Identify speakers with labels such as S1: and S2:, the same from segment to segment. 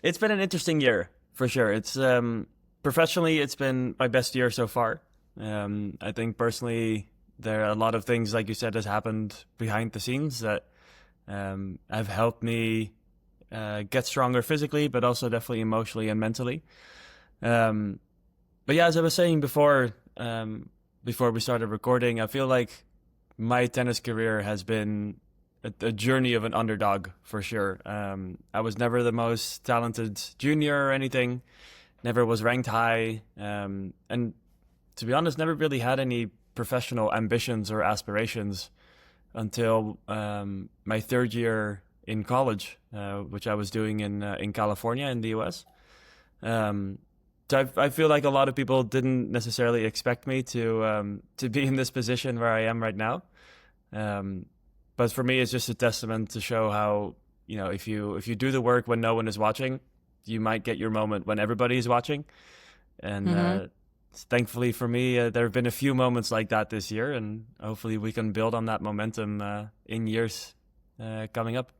S1: It's been an interesting year for sure. It's professionally, it's been my best year so far. I think personally, there are a lot of things, like you said, has happened behind the scenes that have helped me get stronger physically, but also definitely emotionally and mentally. Um, but yeah, as I was saying before we started recording, I feel like my tennis career has been a journey of an underdog for sure. I was never the most talented junior or anything, never was ranked high, and to be honest, never really had any professional ambitions or aspirations until my third year in college, which I was doing in California in the US. Um, I feel like a lot of people didn't necessarily expect me to be in this position where I am right now. Um, but for me, it's just a testament to show how, if you do the work when no one is watching, you might get your moment when everybody is watching. And
S2: Mm-hmm.
S1: thankfully for me, there have been a few moments like that this year, and hopefully we can build on that momentum in years coming up.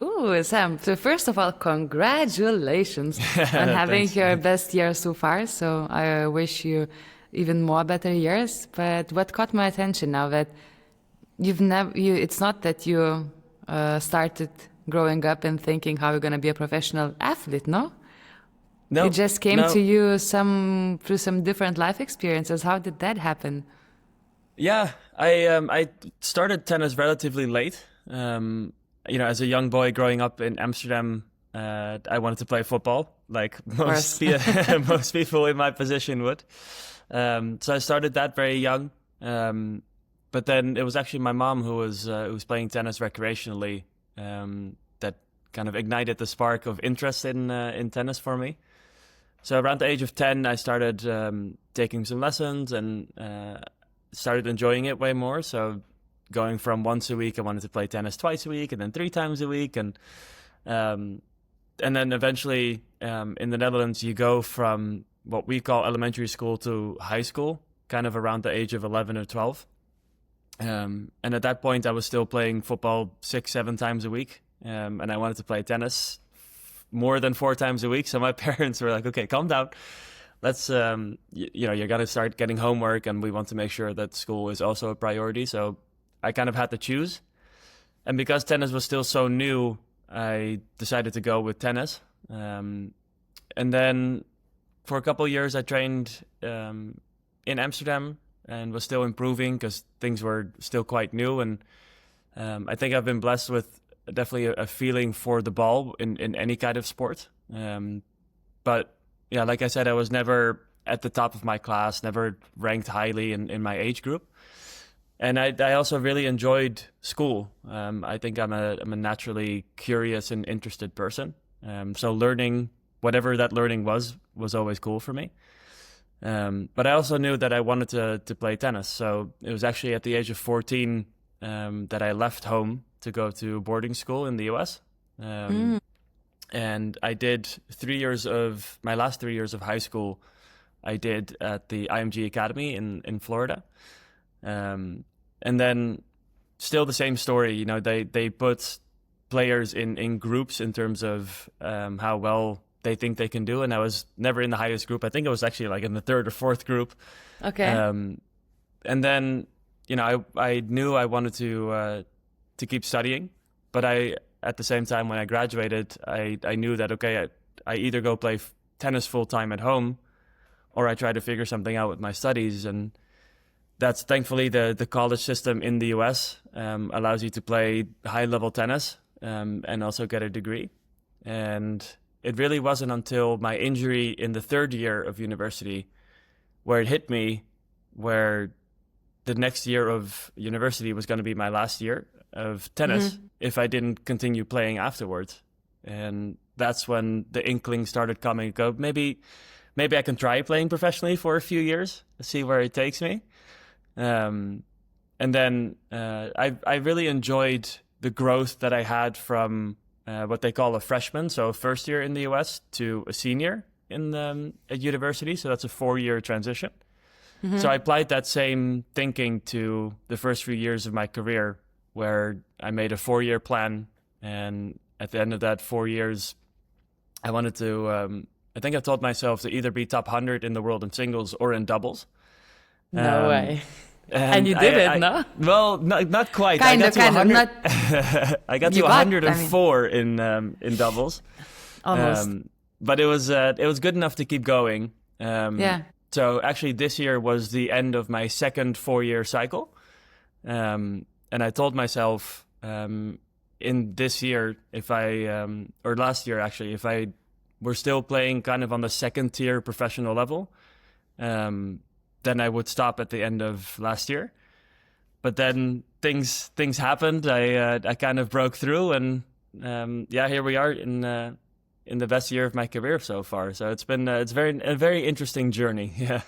S2: Ooh, Sam. So first of all, congratulations on having
S1: Thanks.
S2: your best year so far. So I wish you even more better years. But what caught my attention now that it's not that you started growing up and thinking how you're going to be a professional athlete, no? It
S1: No,
S2: just came to
S1: no.
S2: you through some different life experiences. How did that happen?
S1: Yeah, I started tennis relatively late. As a young boy growing up in Amsterdam, I wanted to play football, like
S2: Of course.
S1: most people in my position would. So I started that very young. But then it was actually my mom who was playing tennis recreationally, that kind of ignited the spark of interest in tennis for me. So around the age of 10, I started taking some lessons and started enjoying it way more. So going from once a week, I wanted to play tennis twice a week, and then three times a week, um, and then eventually in the Netherlands, you go from what we call elementary school to high school, kind of around the age of 11 or 12. And at that point, I was still playing football 6, 7 times a week, and I wanted to play tennis more than 4 times a week. So my parents were like, "Okay, calm down. Let's, you're gonna start getting homework, and we want to make sure that school is also a priority." So I kind of had to choose, and because tennis was still so new, I decided to go with tennis. And then for a couple of years, I trained in Amsterdam and was still improving because things were still quite new. And I think I've been blessed with definitely a feeling for the ball in any kind of sport. But yeah, like I said, I was never at the top of my class, never ranked highly in my age group. And I also really enjoyed school. I think I'm a naturally curious and interested person. So learning, whatever that learning was always cool for me. But I also knew that I wanted to play tennis. So it was actually at the age of 14 that I left home to go to boarding school in the US. Um,
S2: Mm.
S1: and I did my last 3 years of high school, I did at the IMG Academy in Florida. Um, and then still the same story, they put players in groups in terms of how well they think they can do. And I was never in the highest group. I think I was actually like in the third or fourth group.
S2: Okay.
S1: Um, and then, I knew I wanted to keep studying, but at the same time, when I graduated, I knew that, okay, I either go play tennis full time at home or I try to figure something out with my studies. And that's thankfully the college system in the US allows you to play high level tennis and also get a degree. And it really wasn't until my injury in the third year of university where it hit me, where the next year of university was going to be my last year of tennis
S2: Hmm.
S1: if I didn't continue playing afterwards. And that's when the inkling started coming. Go, maybe I can try playing professionally for a few years, see where it takes me. Um, and then I really enjoyed the growth that I had from what they call a freshman, so first year in the US, to a senior in at university. So that's a 4 year transition. So
S2: Hmm.
S1: I applied that same thinking to the first few years of my career, where I made a 4 year plan, and at the end of that 4 years, I wanted to. I think I told myself to either be top 100 in the world in singles or in doubles.
S2: No
S1: Um,
S2: way. And you did it, no?
S1: Well, not quite.
S2: Kind
S1: I
S2: of,
S1: got to 100.
S2: not.
S1: I got to
S2: You got,
S1: 104 in doubles.
S2: Almost.
S1: But it was good enough to keep going.
S2: Yeah.
S1: So actually, this year was the end of my second 4-year cycle, and I told myself in this year, if I or last year actually, if I were still playing kind of on the second tier professional level, then I would stop at the end of last year. But then things happened. I kind of broke through, and here we are in the best year of my career so far. So it's been a very interesting journey. Yeah.